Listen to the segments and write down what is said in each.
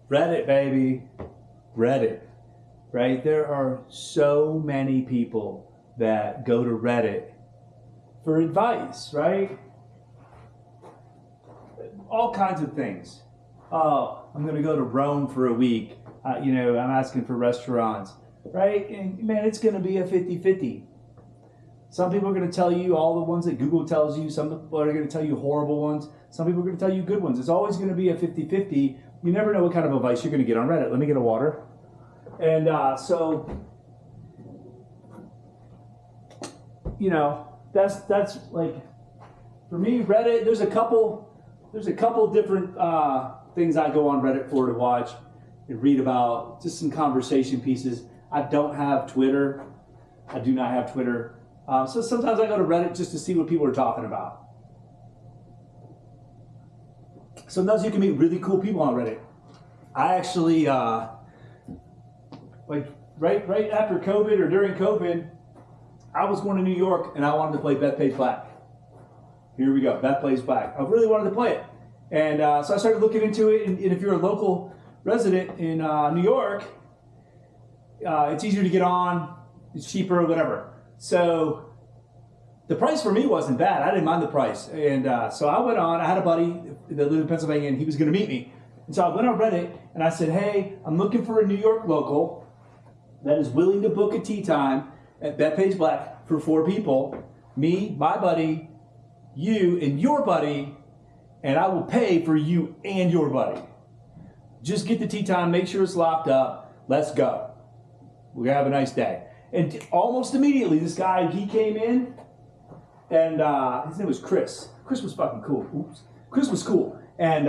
Reddit, baby. Reddit, right? There are so many people that go to Reddit for advice, right? All kinds of things. Oh, I'm going to go to Rome for a week. I'm asking for restaurants, right? And man, it's going to be a 50-50. Some people are going to tell you all the ones that Google tells you. Some people are going to tell you horrible ones. Some people are going to tell you good ones. It's always going to be a 50-50. You never know what kind of advice you're going to get on Reddit. Let me get a water. And that's like, for me, Reddit, there's a couple different things I go on Reddit for to watch and read about, just some conversation pieces. I don't have Twitter. I do not have Twitter. So sometimes I go to Reddit just to see what people are talking about. Sometimes you can meet really cool people on Reddit. I actually, right after COVID or during COVID, I was going to New York and I wanted to play Beth Plays Black. Here we go, Beth Plays Black. I really wanted to play it. And so I started looking into it, and if you're a local resident in New York, it's easier to get on, it's cheaper, whatever. So the price for me wasn't bad. I didn't mind the price. And so I went on. I had a buddy that lived in Pennsylvania, and he was going to meet me. And so I went on Reddit, and I said, hey, I'm looking for a New York local that is willing to book a tea time at Beth Plays Black for 4 people, me, my buddy, you, and your buddy, and I will pay for you and your buddy. Just get the tea time, make sure it's locked up, let's go. We're going to have a nice day. And almost immediately, this guy, he came in, and his name was Chris. Chris was fucking cool. Oops. Chris was cool. And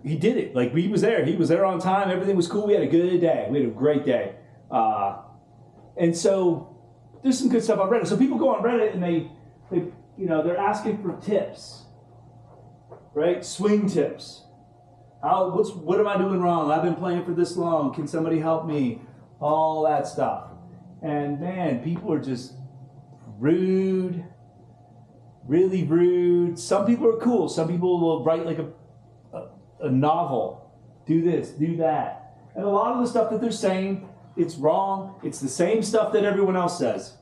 he did it. Like, he was there on time, everything was cool, we had a good day. We had a great day. And so, there's some good stuff on Reddit. So people go on Reddit and they're asking for tips, right? Swing tips. What am I doing wrong? I've been playing for this long. Can somebody help me? All that stuff. And man, people are just rude, really rude. Some people are cool. Some people will write like a novel. Do this, do that. And a lot of the stuff that they're saying, it's wrong. It's the same stuff that everyone else says.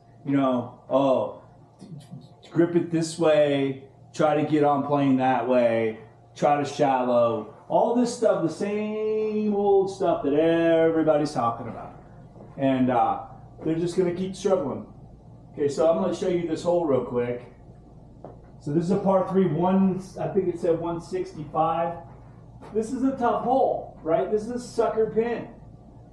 Grip it this way, try to get on playing that way, try to shallow. All this stuff, the same old stuff that everybody's talking about. And they're just going to keep struggling. Okay, so I'm going to show you this hole real quick. So this is a par 3, I think it said 165. This is a tough hole, right? This is a sucker pin.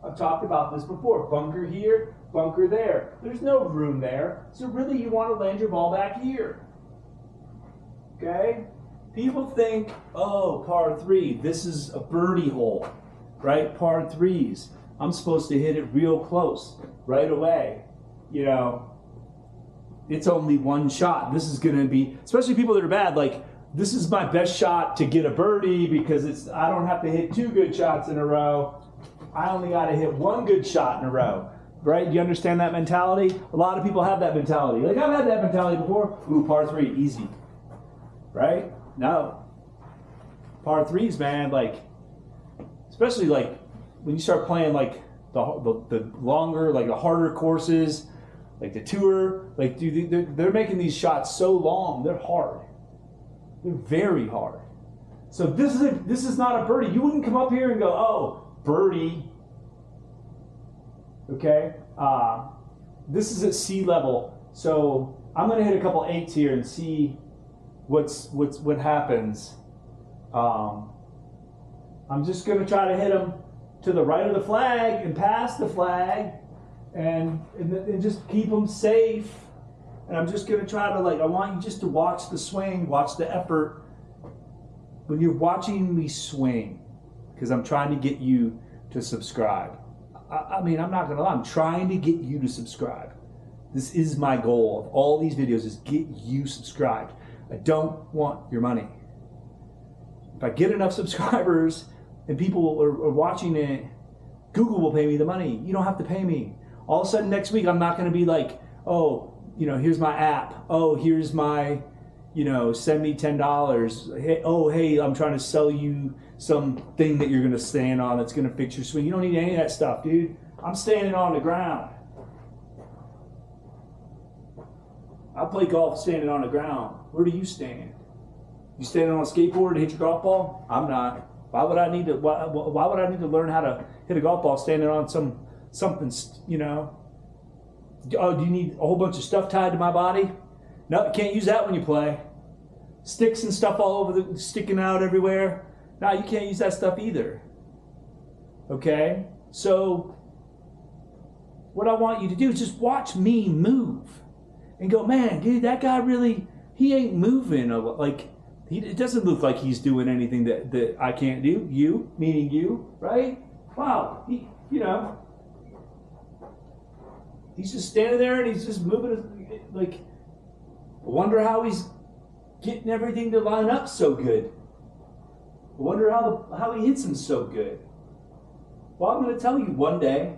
I've talked about this before. Bunker here, bunker there. There's no room there. So really you want to land your ball back here. Okay? People think, oh, par 3, this is a birdie hole, right? Par 3s. I'm supposed to hit it real close right away. It's only one shot. This is going to be, especially people that are bad, like, this is my best shot to get a birdie because I don't have to hit 2 good shots in a row. I only got to hit 1 good shot in a row, right? You understand that mentality? A lot of people have that mentality. Like, I've had that mentality before. Ooh, par 3, easy, right? No. Par 3s, man, like, especially like when you start playing like the longer, like the harder courses, like the tour, like dude, they're making these shots so long, they're hard. They're very hard. So this is not a birdie. You wouldn't come up here and go, oh, birdie. Okay? This is at sea level. So I'm going to hit a couple 8s here and see what happens. I'm just going to try to hit them to the right of the flag and past the flag and just keep them safe. And I'm just going to try to, I want you just to watch the swing, watch the effort. When you're watching me swing, because I'm trying to get you to subscribe. I mean, I'm not going to lie, I'm trying to get you to subscribe. This is my goal of all these videos, is get you subscribed. I don't want your money. If I get enough subscribers and people are watching it, Google will pay me the money. You don't have to pay me. All of a sudden next week, I'm not going to be like, oh, here's my app. Oh, here's my, you know, send me $10. Hey, oh, hey, I'm trying to sell you something that you're going to stand on that's going to fix your swing. You don't need any of that stuff, dude. I'm standing on the ground. I play golf standing on the ground. Where do you stand? You standing on a skateboard to hit your golf ball? I'm not. Why would I need to? Why would I need to learn how to hit a golf ball standing on something? You know? Oh, do you need a whole bunch of stuff tied to my body? No, you can't use that when you play. Sticks and stuff all over sticking out everywhere. No, you can't use that stuff either. Okay? So, what I want you to do is just watch me move. And go, man, dude, that guy really, he ain't moving. Like, it doesn't look like he's doing anything that I can't do. You, meaning you, right? Wow, you know. He's just standing there and he's just moving, like, I wonder how he's getting everything to line up so good. I wonder how he hits them so good. Well, I'm going to tell you one day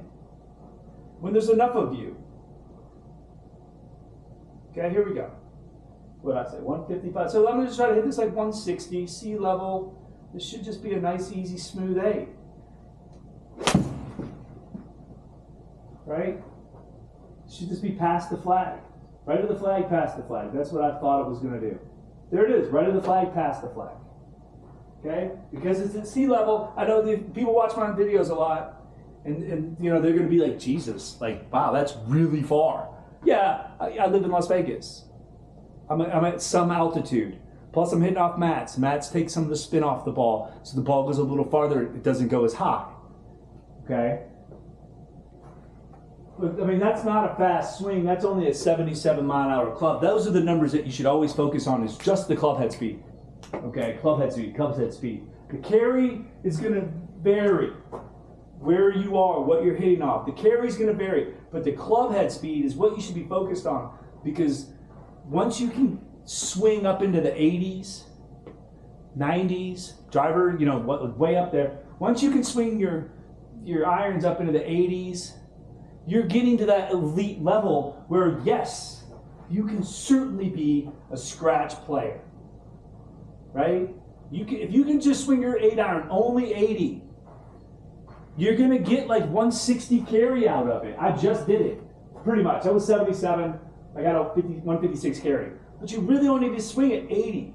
when there's enough of you. Okay, here we go. What did I say? 155. So I'm going to try to hit this like 160, sea level. This should just be a nice, easy, smooth 8. Right? Should just be past the flag. Right of the flag, past the flag. That's what I thought it was going to do. There it is. Right of the flag, past the flag. Okay? Because it's at sea level. I know people watch my videos a lot, and you know, they're going to be like, Jesus, like, wow, that's really far. Yeah, I live in Las Vegas. I'm at some altitude. Plus, I'm hitting off mats. Mats take some of the spin off the ball, so the ball goes a little farther. It doesn't go as high. Okay? But, I mean, that's not a fast swing. That's only a 77-mile-an-hour club. Those are the numbers that you should always focus on, is just the club head speed. Okay, club head speed. The carry is going to vary where you are, what you're hitting off. The carry is going to vary, but the club head speed is what you should be focused on, because once you can swing up into the 80s, 90s, driver, you know, way up there, once you can swing your irons up into the 80s, you're getting to that elite level where, yes, you can certainly be a scratch player, right? If you can just swing your 8-iron only 80, you're going to get like 160 carry out of it. I just did it, pretty much. I was 77. I got a 156 carry. But you really only need to swing at 80.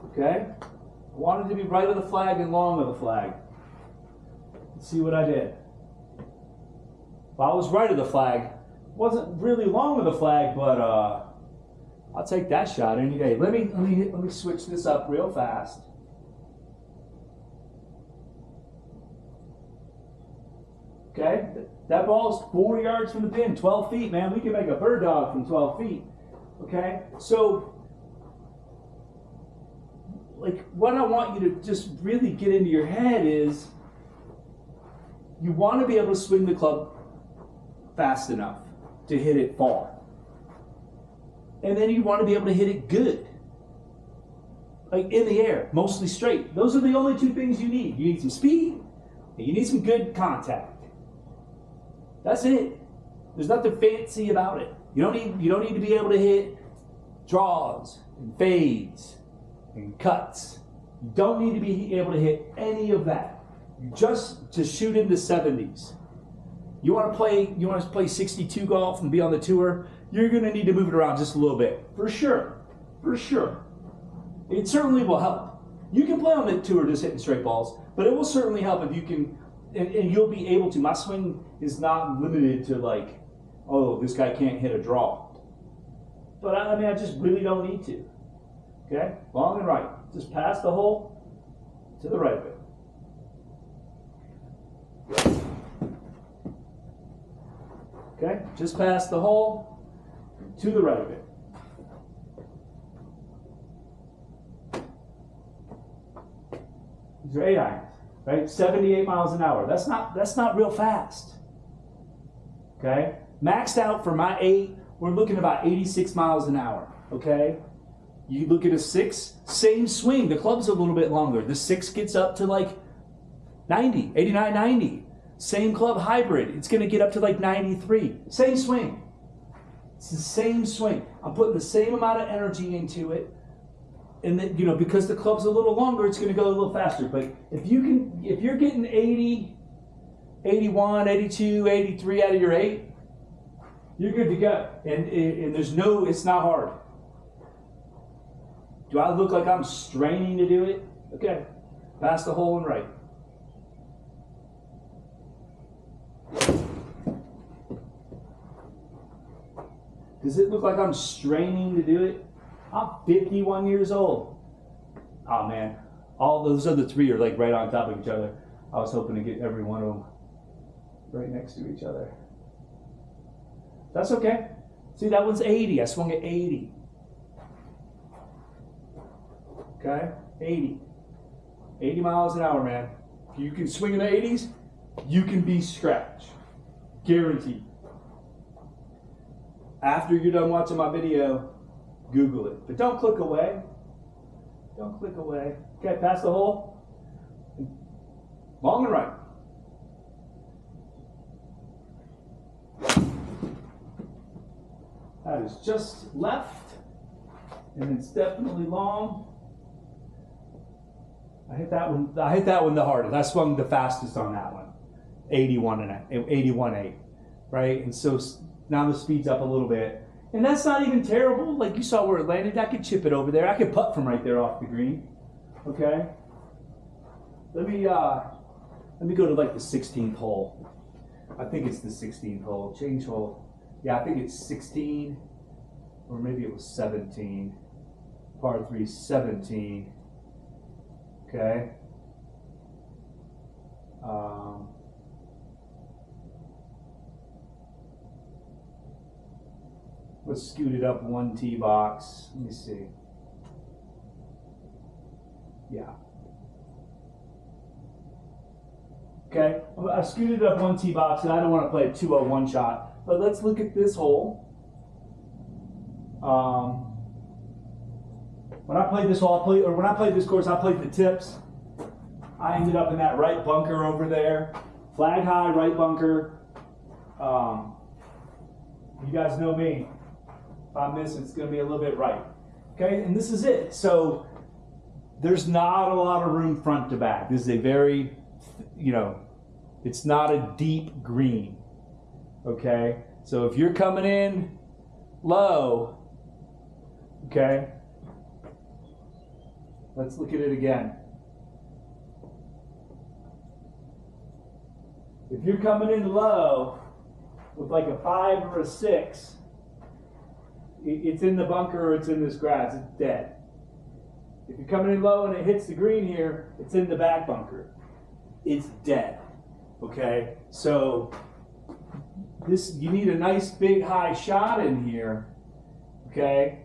Okay? I wanted to be right of the flag and long of the flag. Let's see what I did. If I was right of the flag, wasn't really long of the flag, but I'll take that shot any day. Let me switch this up real fast. Okay, that ball is 4 yards from the pin, 12 feet, man. We can make a bird dog from 12 feet. Okay, so like what I want you to just really get into your head is you want to be able to swing the club fast enough to hit it far. And then you want to be able to hit it good. Like in the air, mostly straight. Those are the only two things you need. You need some speed and you need some good contact. That's it. There's nothing fancy about it. You don't need to be able to hit draws and fades and cuts. You don't need to be able to hit any of that. Just to shoot in the 70s. You want to play 62 golf and be on the tour, you're going to need to move it around just a little bit. For sure. For sure. It certainly will help. You can play on the tour just hitting straight balls, but it will certainly help if you can, and you'll be able to. My swing is not limited to like, oh, this guy can't hit a draw. But I mean, I just really don't need to. Okay? Long and right. Just pass the hole to the right of it. Okay? Just pass the hole to the right of it. These are 8-irons, right? 78 miles an hour. That's not real fast. Okay? Maxed out for my 8, we're looking about 86 miles an hour. Okay? You look at a 6, same swing. The club's a little bit longer. The 6 gets up to like 90, 89, 90. Same club hybrid, it's gonna get up to like 93. Same swing. It's the same swing. I'm putting the same amount of energy into it. And then, you know, because the club's a little longer, it's gonna go a little faster. But if you're getting 80, 81, 82, 83 out of your 8, you're good to go. And it's not hard. Do I look like I'm straining to do it? Okay, pass the hole and right. Does it look like I'm straining to do it? I'm 51 years old. Oh man, all those other 3 are like right on top of each other. I was hoping to get every one of them right next to each other. That's okay. See, that one's 80. I swung at 80. Okay, 80. 80 miles an hour, man. If you can swing in the 80s, you can be scratch. Guaranteed. After you're done watching my video, Google it. But don't click away. Don't click away. Okay, pass the hole. Long and right. That is just left. And it's definitely long. I hit that one the hardest. I swung the fastest on that one. 81.8, right? And so now the speed's up a little bit. And that's not even terrible. Like you saw where it landed. I could chip it over there. I could putt from right there off the green. Okay? Let me go to like the 16th hole. I think it's the 16th hole. Change hole. Yeah, I think it's 16. Or maybe it was 17. Par 3, 17. Okay. Let's scoot it up one tee box. Let me see. Yeah. Okay, I scooted up one tee box and I don't want to play a 201 shot. But let's look at this hole. When I played this hole, when I played this course, I played the tips. I ended up in that right bunker over there. Flag high, right bunker. You guys know me. If I miss, it's going to be a little bit right. Okay, and this is it. So there's not a lot of room front to back. This is a very, it's not a deep green. Okay, so if you're coming in low, okay, let's look at it again. If you're coming in low with like a 5 or a 6, it's in the bunker or it's in this grass, it's dead. If you're coming in low and it hits the green here, it's in the back bunker. It's dead. Okay? So you need a nice big high shot in here. Okay?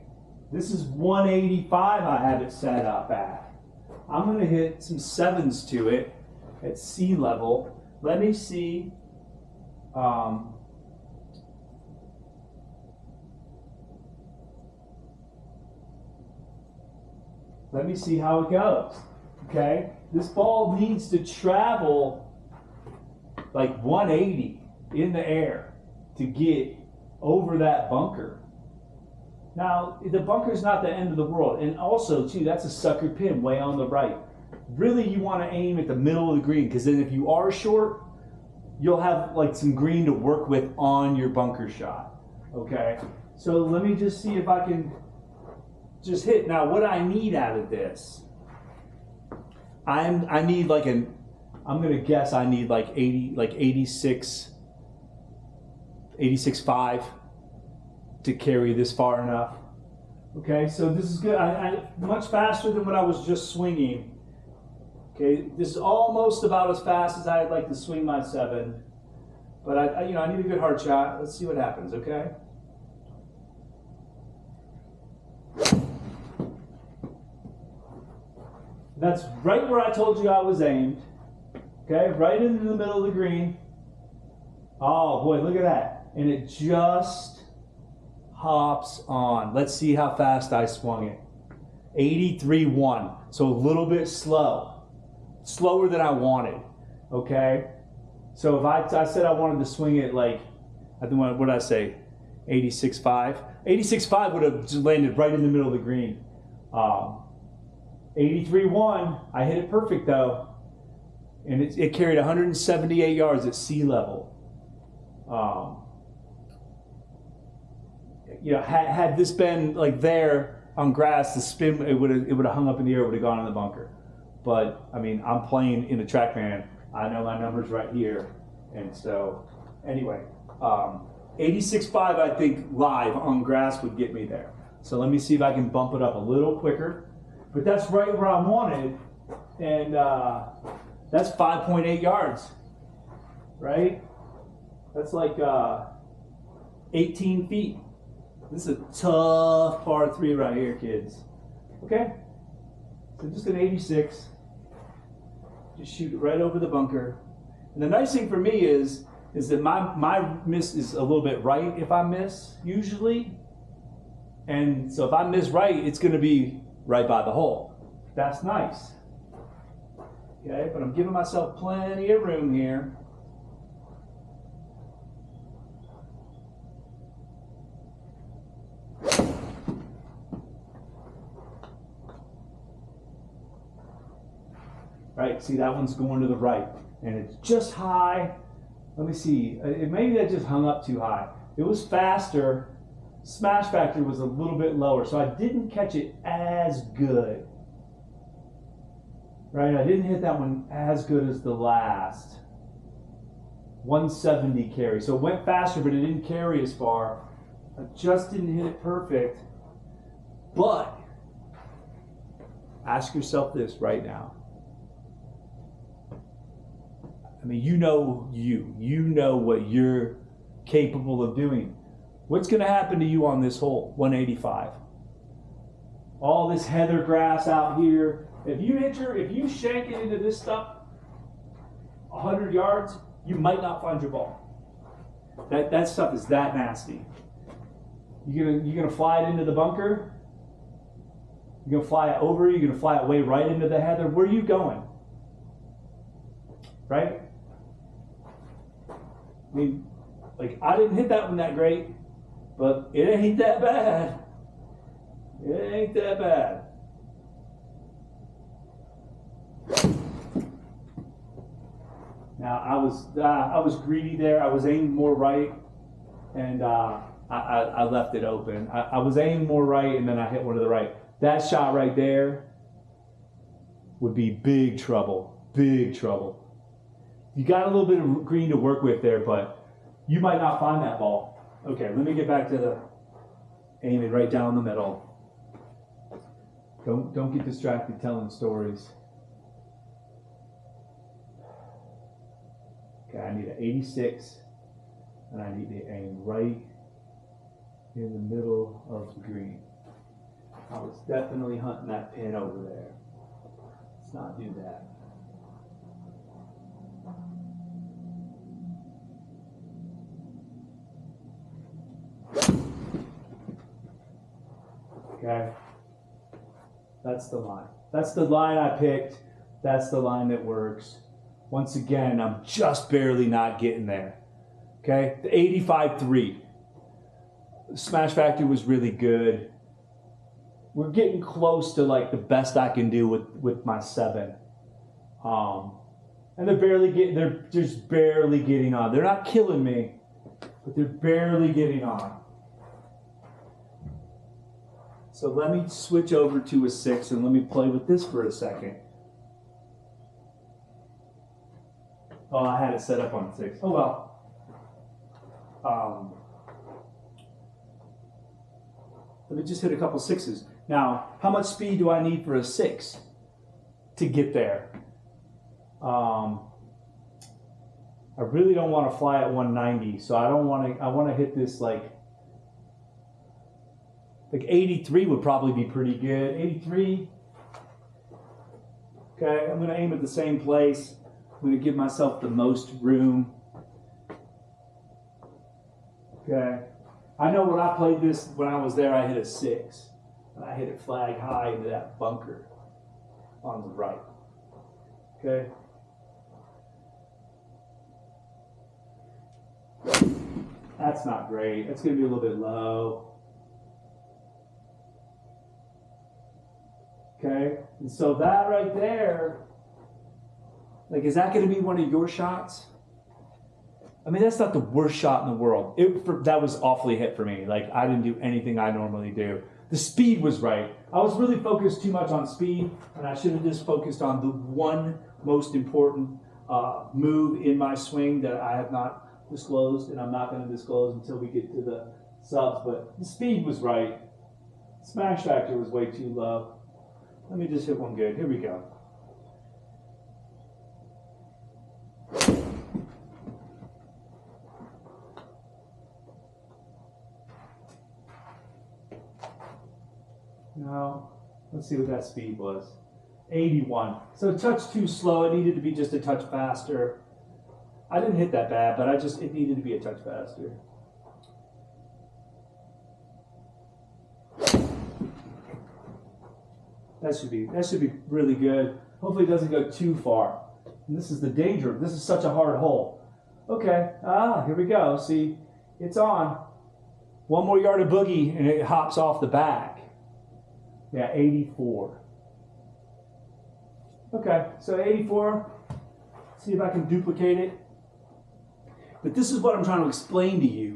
This is 185 I have it set up at. I'm going to hit some 7s to it at sea level. Let me see. Let me see how it goes. Okay? This ball needs to travel like 180 in the air to get over that bunker. Now, the bunker's not the end of the world. And also, too, that's a sucker pin way on the right. Really, you want to aim at the middle of the green, because then if you are short, you'll have like some green to work with on your bunker shot. Okay? So let me just see if I can just hit. Now, what I need out of this, I need like I'm going to guess I need like 86.5 to carry this far enough. Okay, so this is good. I much faster than what I was just swinging. Okay, this is almost about as fast as I'd like to swing my 7. But I need a good hard shot. Let's see what happens, okay? That's right where I told you I was aimed. Okay, right into the middle of the green. Oh boy, look at that. And it just hops on. Let's see how fast I swung it. 83.1, so a little bit slow. Slower than I wanted, okay? So if I said I wanted to swing it like, I think, what did I say? 86.5. 86.5 would have just landed right in the middle of the green. 83.1, I hit it perfect though. And it carried 178 yards at sea level. You know, had this been like there on grass, the spin, it would have hung up in the air, would have gone in the bunker. But I mean, I'm playing in a TrackMan. I know my numbers right here, and so anyway, 86.5 I think live on grass would get me there. So let me see if I can bump it up a little quicker. But that's right where I wanted, and that's 5.8 yards, right? That's like 18 feet. This is a tough par 3 right here, kids. Okay, so just an 86. Just shoot it right over the bunker. And the nice thing for me is that my miss is a little bit right if I miss, usually. And so if I miss right, it's going to be right by the hole. That's nice. Okay, but I'm giving myself plenty of room here. Right, see that one's going to the right, and it's just high. Let me see, maybe that just hung up too high. It was faster, smash factor was a little bit lower, so I didn't catch it as good. Right, I didn't hit that one as good as the last. 170 carry, so it went faster, but it didn't carry as far. I just didn't hit it perfect. But ask yourself this right now. I mean, you know what you're capable of doing. What's going to happen to you on this hole, 185? All this heather grass out here. If you shank it into this stuff 100 yards, you might not find your ball. That stuff is that nasty. You're gonna fly it into the bunker. You're gonna fly it over. You're gonna fly it way right into the heather. Where are you going? Right? I mean, like, I didn't hit that one that great, but it ain't that bad. It ain't that bad. Now I was greedy there. I was aiming more right, and I left it open. I was aiming more right, and then I hit one to the right. That shot right there would be big trouble. Big trouble. You got a little bit of green to work with there, but you might not find that ball. Okay, let me get back to the aiming right down the middle. Don't get distracted telling stories. Okay, I need an 86, and I need to aim right in the middle of the green. I was definitely hunting that pin over there. Let's not do that. Okay, that's the line. That's the line I picked. That's the line that works. Once again, I'm just barely not getting there. Okay, the 85.3. The smash factor was really good. We're getting close to like the best I can do with my 7. And they're just barely getting on. They're not killing me, but they're barely getting on. So let me switch over to a 6 and let me play with this for a second. Oh, I had it set up on 6. Oh well. Let me just hit a couple 6s. Now, how much speed do I need for a 6 to get there? I really don't want to fly at 190, so I want to hit this like 83 would probably be pretty good. 83. Okay, I'm going to aim at the same place. I'm going to give myself the most room. Okay. I know when I played this, when I was there, I hit a 6. And I hit it flag high into that bunker on the right. Okay. That's not great. That's going to be a little bit low. Okay, and so that right there, like, is that going to be one of your shots? I mean, that's not the worst shot in the world. That was awfully hit for me. Like, I didn't do anything I normally do. The speed was right. I was really focused too much on speed, and I should have just focused on the one most important move in my swing that I have not disclosed, and I'm not going to disclose until we get to the subs. But the speed was right. Smash factor was way too low. Let me just hit one good. Here we go. Now, let's see what that speed was. 81. So a touch too slow. It needed to be just a touch faster. I didn't hit that bad, but it needed to be a touch faster. That should be really good. Hopefully it doesn't go too far. And this is the danger. This is such a hard hole. Okay, here we go. See, it's on. One more yard of boogie and it hops off the back. Yeah, 84. Okay, so 84. See if I can duplicate it. But this is what I'm trying to explain to you.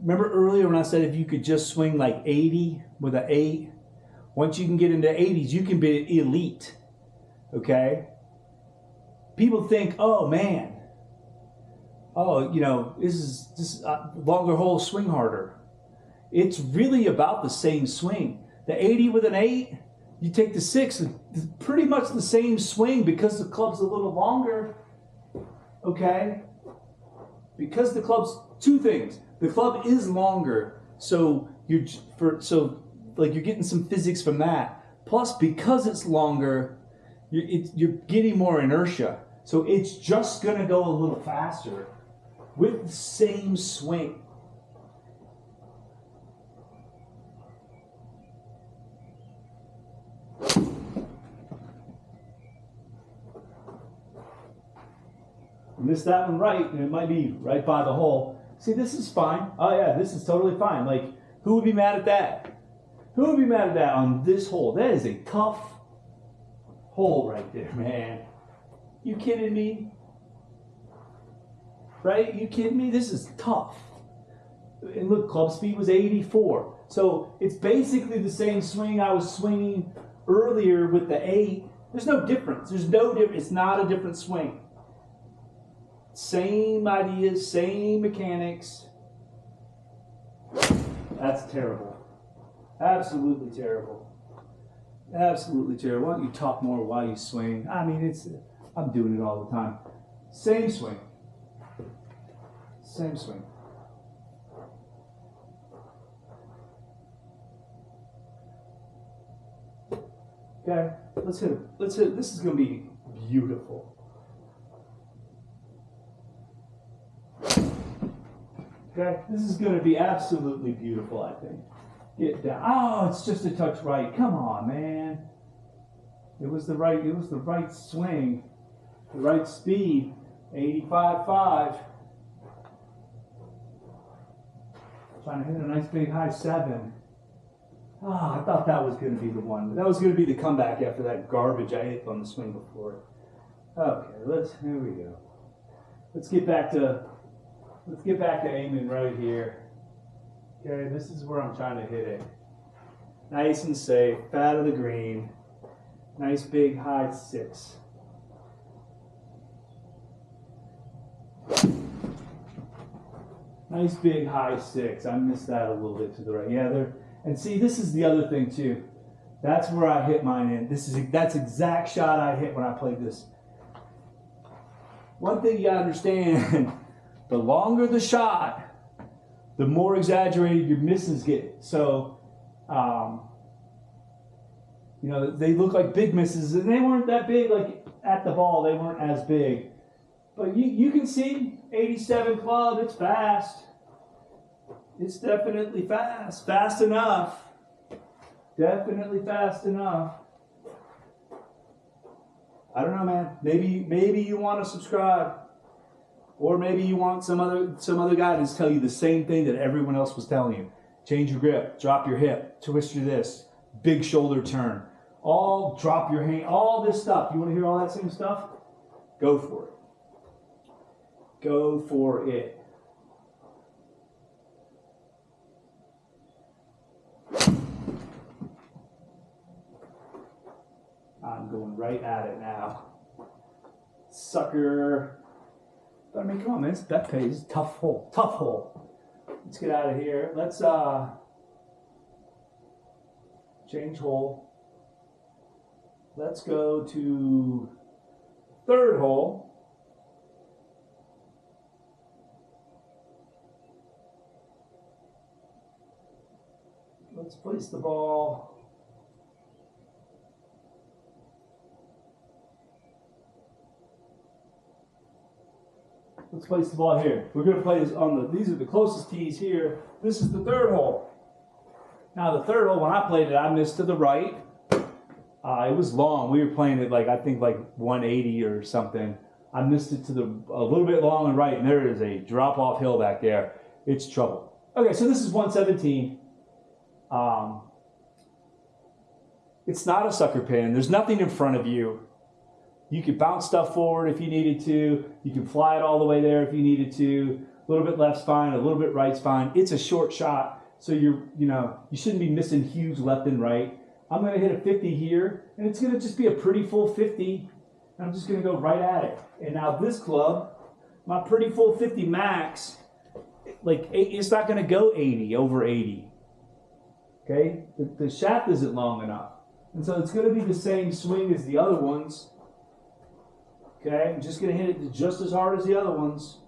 Remember earlier when I said if you could just swing like 80 with an 8? Once you can get into 80s, you can be elite, okay? People think, oh man, oh, you know, this is longer hole, swing harder. It's really about the same swing. The 80 with an 8, you take the 6, it's pretty much the same swing because the club's a little longer, okay? Because the club's, two things. The club is longer, so you're getting some physics from that. Plus, because it's longer, you're getting more inertia. So it's just going to go a little faster with the same swing. Missed that one right, and it might be right by the hole. See, this is fine. Oh yeah, this is totally fine. Like, who would be mad at that? Who would be mad at that on this hole? That is a tough hole right there, man. You kidding me? Right? You kidding me? This is tough. And look, club speed was 84. So it's basically the same swing I was swinging earlier with the 8. There's no difference. There's no difference. It's not a different swing. Same ideas, same mechanics. That's terrible. Absolutely terrible. Absolutely terrible. Why don't you talk more while you swing? I mean, I'm doing it all the time. Same swing. Same swing. Okay, let's hit it. Let's hit it. This is going to be beautiful. Okay, this is going to be absolutely beautiful, I think. Get down. Oh, it's just a touch right. Come on, man. It was the right swing, the right speed. 85.5. Trying to hit a nice big high 7. Ah, I thought that was going to be the one. That was going to be the comeback after that garbage I hit on the swing before. Okay, here we go. Let's get back to aiming right here. Okay, this is where I'm trying to hit it. Nice and safe, fat of the green. Nice big high 6. Nice big high 6. I missed that a little bit to the right. Yeah, there. And see, this is the other thing too. That's where I hit mine in. That's exact shot I hit when I played this. One thing you gotta understand, the longer the shot, the more exaggerated your misses get. So, you know, they look like big misses, and they weren't that big. Like at the ball, they weren't as big. But you can see 87 club. It's fast. It's definitely fast. Fast enough. Definitely fast enough. I don't know, man. Maybe you want to subscribe. Or maybe you want some other guy to tell you the same thing that everyone else was telling you. Change your grip, drop your hip, twist your this, big shoulder turn. All drop your hand, all this stuff. You want to hear all that same stuff? Go for it. Go for it. I'm going right at it now. Sucker. But I mean, come on, man. It's bet pays. Tough hole. Tough hole. Let's get out of here. Let's change hole. Let's go to third hole. Let's place the ball. Let's place the ball here. We're going to play this on these are the closest tees here. This is the third hole. Now the third hole, when I played it, I missed to the right. It was long. We were playing it I think 180 or something. I missed it to a little bit long and right, and there is a drop-off hill back there. It's trouble. Okay, so this is 117. It's not a sucker pin. There's nothing in front of you. You could bounce stuff forward if you needed to. You can fly it all the way there if you needed to. A little bit left's fine, a little bit right's fine. It's a short shot, so you shouldn't be missing huge left and right. I'm going to hit a 50 here, and it's going to just be a pretty full 50. I'm just going to go right at it. And now this club, my pretty full 50 max, it's not going to go 80, over 80. Okay? The shaft isn't long enough. And so it's going to be the same swing as the other ones. Okay? I'm just going to hit it just as hard as the other ones.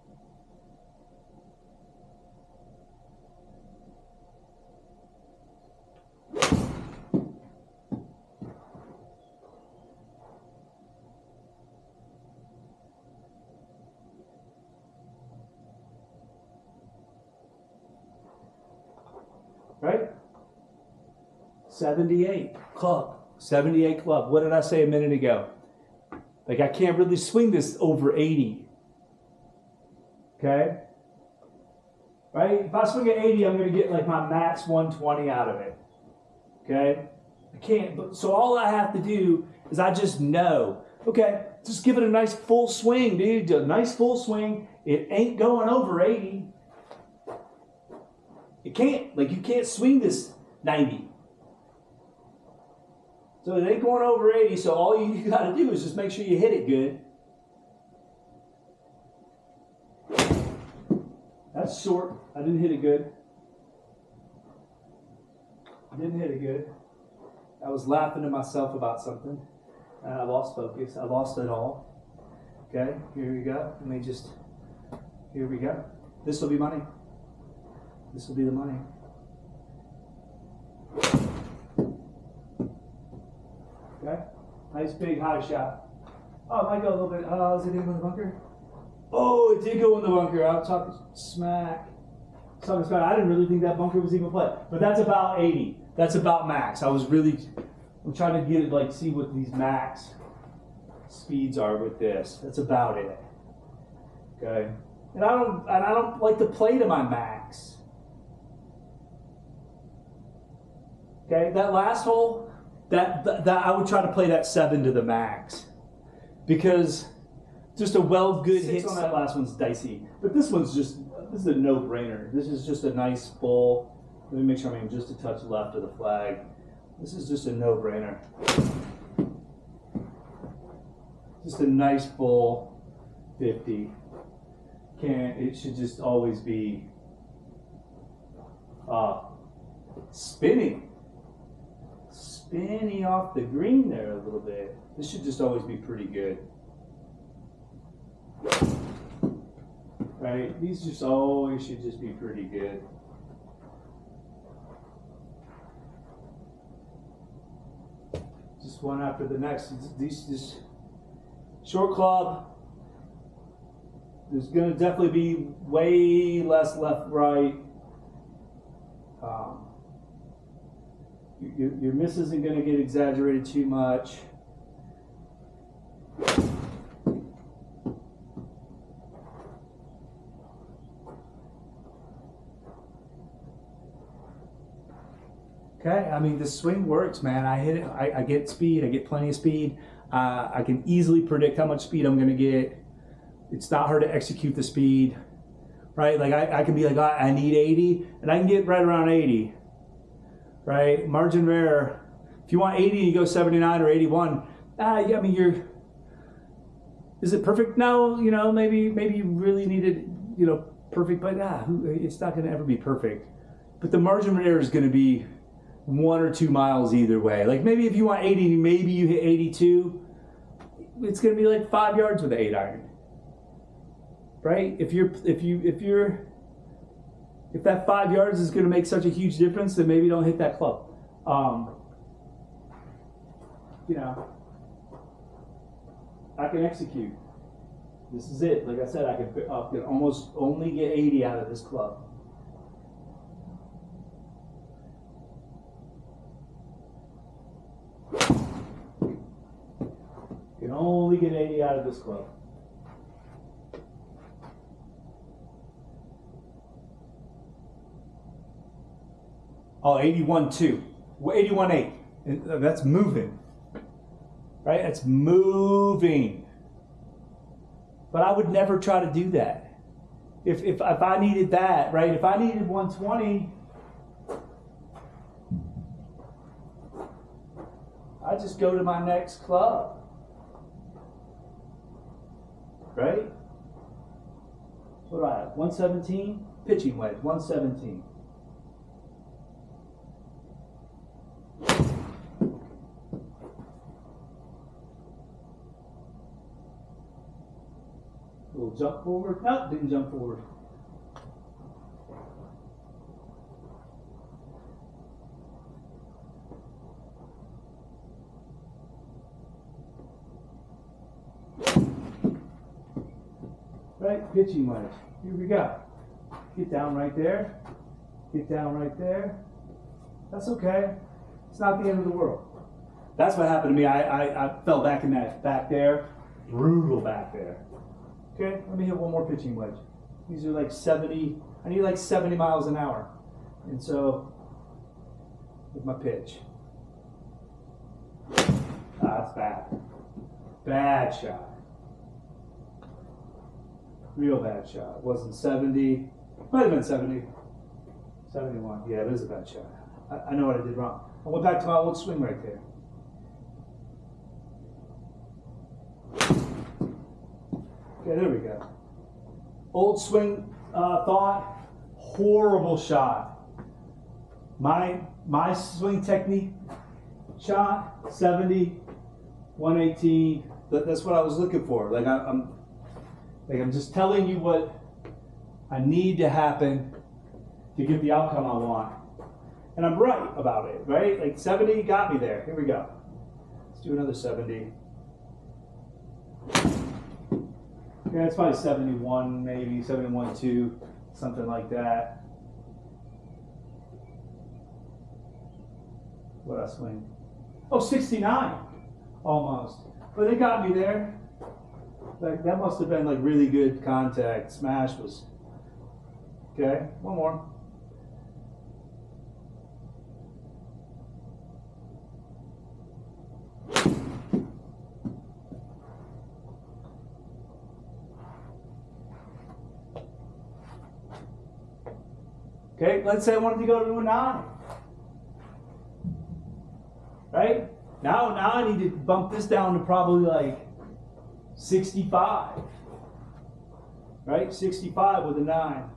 Right? 78 club. 78 club. What did I say a minute ago? I can't really swing this over 80. Okay? Right? If I swing at 80, I'm going to get my max 120 out of it. Okay? I can't. So all I have to do is I just know. Okay, just give it a nice full swing, dude. A nice full swing. It ain't going over 80. It can't. You can't swing this 90. So it ain't going over 80, so all you got to do is just make sure you hit it good. That's short. I didn't hit it good. I was laughing to myself about something, and I lost focus. I lost it all. Okay, here we go. Here we go. This will be money. This will be the money. Okay, nice big high shot. Oh, it might go a little bit. Is it in the bunker? Oh, it did go in the bunker. I'm talking smack. I didn't really think that bunker was even played. But that's about 80. That's about max. I'm trying to get it, see what these max speeds are with this. That's about it. Okay, and I don't like to play to my max. Okay, that last hole. That I would try to play that 7 to the max, because just a good hit on that last one's dicey. But this is a no-brainer. This is just a nice full. Let me make sure I'm aiming just a touch left of the flag. This is just a no-brainer. Just a nice full 50. It should just always be spinning off the green there a little bit. This should just always be pretty good. Right? These just always should just be pretty good. Just one after the next. This short club, there's going to definitely be way less left, right. Your miss isn't going to get exaggerated too much. Okay, I mean, the swing works, man. I hit it, I get speed, I get plenty of speed. I can easily predict how much speed I'm gonna get. It's not hard to execute the speed, right? Like I can be like, I need 80, and I can get right around 80, right? Margin of error. If you want 80 and you go 79 or 81, yeah, I mean, is it perfect? No, you know, maybe you really needed, you know, perfect, but it's not gonna ever be perfect. But the margin of error is gonna be 1 or 2 miles either way. Like maybe if you want 80, maybe you hit 82, it's gonna be like 5 yards with an 8 iron, right? If that 5 yards is gonna make such a huge difference, then maybe don't hit that club. You know, I can execute. This is it. Like I said, I can almost only get 80 out of this club. Can only get 80 out of this club. Oh, 81.2. 81.8. That's moving. Right? That's moving. But I would never try to do that. If I needed that, right? If I needed 120, I just go to my next club. Right? What do I have? 117? Pitching wedge, 117. Little jump forward. Nope, didn't jump forward. Right, pitching wedge. Here we go. Get down right there. Get down right there. That's okay. It's not the end of the world. That's what happened to me. I fell back in that back there. Brutal back there. Okay, let me hit one more pitching wedge. These are like 70. I need like 70 miles an hour. And so, with my pitch. That's bad. Bad shot. Real bad shot. It wasn't 70. Might have been 70. 71. Yeah, it is a bad shot. I know what I did wrong. I went back to my old swing right there. Okay, there we go. Old swing thought. Horrible shot. My swing technique shot 70, 118. That's what I was looking for. Like I'm just telling you what I need to happen to get the outcome I want. And I'm right about it, right? Like 70 got me there. Here we go. Let's do another 70. Yeah, it's probably 71, maybe 71.2, something like that. What I swing? Oh, 69, almost. But it got me there. Like that must have been like really good contact. Smash was okay. One more. Okay, let's say I wanted to go to a 9. Right? Now I need to bump this down to probably like 65. Right? 65 with a 9.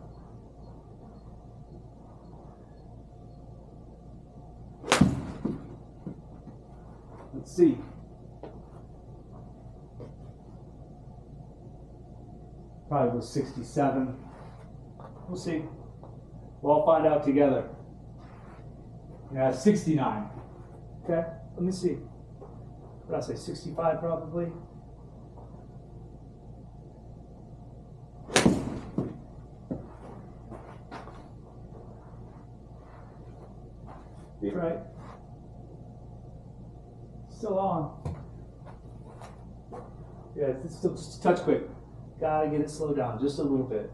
Let's see. Probably was 67. We'll see. We'll all find out together. Yeah, 69. Okay, let me see. What did I say? 65 probably. Be right. Still on. Yeah, it's still just a touch quick. Gotta get it slowed down just a little bit.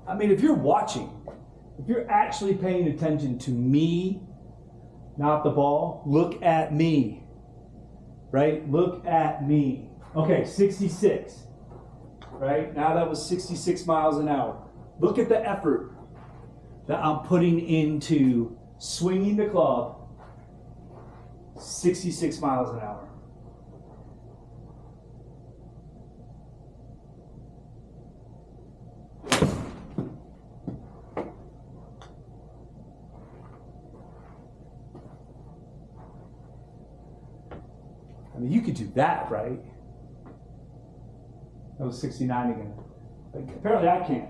I mean, if you're watching, if you're actually paying attention to me, not the ball, look at me, right? Look at me. Okay, 66, right? Now that was 66 miles an hour. Look at the effort that I'm putting into swinging the club 66 miles an hour. I mean, you could do that, right? That was 69 again. Like, apparently I can't.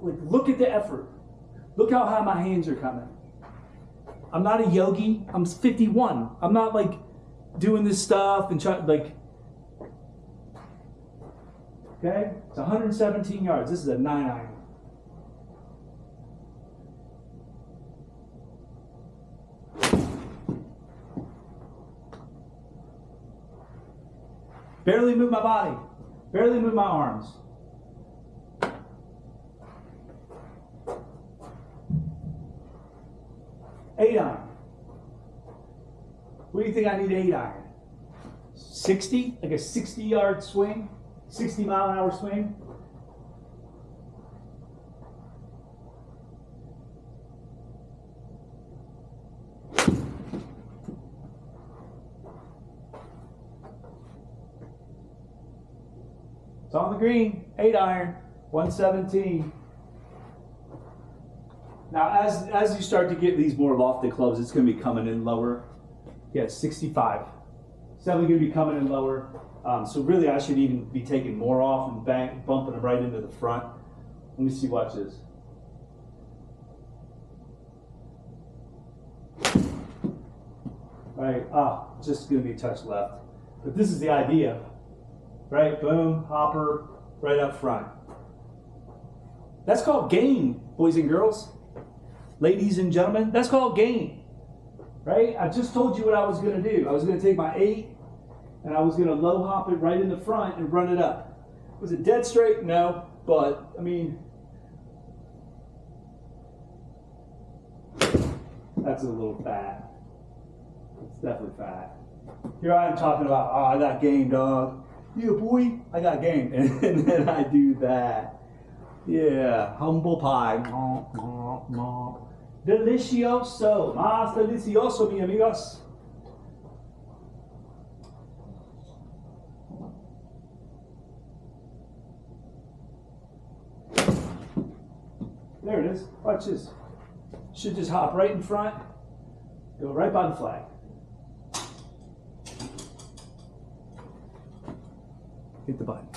Look at the effort. Look how high my hands are coming. I'm not a yogi. I'm 51. I'm not like doing this stuff and trying like. Okay, it's 117 yards. This is a 9-iron. Barely move my body. Barely move my arms. Eight iron. What do you think I need 8-iron? 60? Like a 60-yard swing? 60-mile-an-hour swing? It's on the green. 8-iron. 117. Now, as you start to get these more lofted clubs, it's going to be coming in lower. Yeah, 65. It's definitely going to be coming in lower. So really, I should even be taking more off and bumping them right into the front. Let me see. Watch this. All right. Just going to be a touch left. But this is the idea, right? Boom, hopper, right up front. That's called game, boys and girls. Ladies and gentlemen, that's called game, right? I just told you what I was going to do. I was going to take my 8 and I was going to low hop it right in the front and run it up. Was it dead straight? No, but I mean, that's a little fat. It's definitely fat. Here I am talking about, I got game, dog. Yeah, boy, I got game. And then I do that. Yeah, humble pie. Delicioso, más delicioso, mi amigos. There it is. Watch this. Should just hop right in front, go right by the flag. Hit the button.